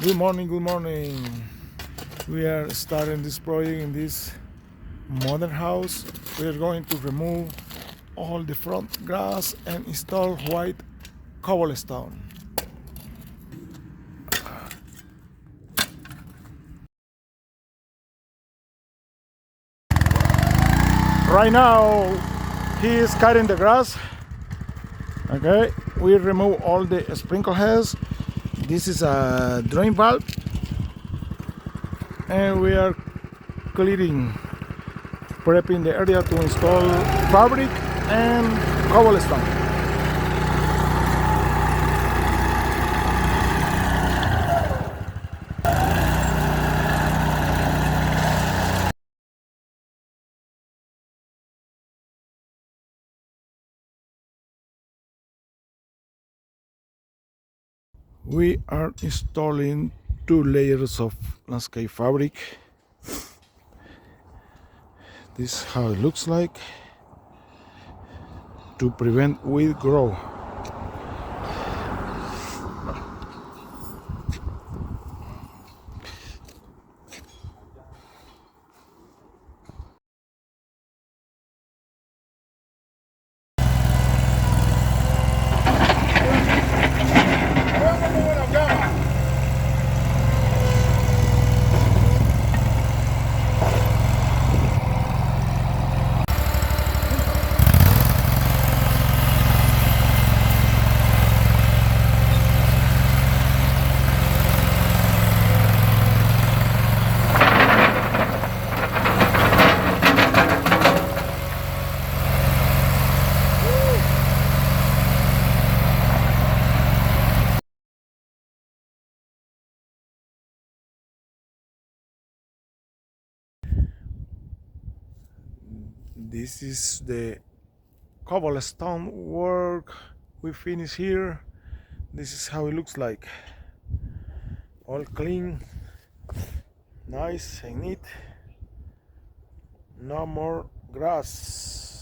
Good morning, good morning. We are starting this project in this modern house. We are going to remove all the front grass and install white cobblestone. Right now, he is cutting the grass. Okay, we remove all the sprinkle heads. This is a drain valve, and we are clearing, prepping the area to install fabric and cobblestone. We are installing 2 layers of landscape fabric. This is how it looks like to prevent weed growth. This is the cobblestone work we finish here. This is how it looks like, all clean, nice and neat. No more grass.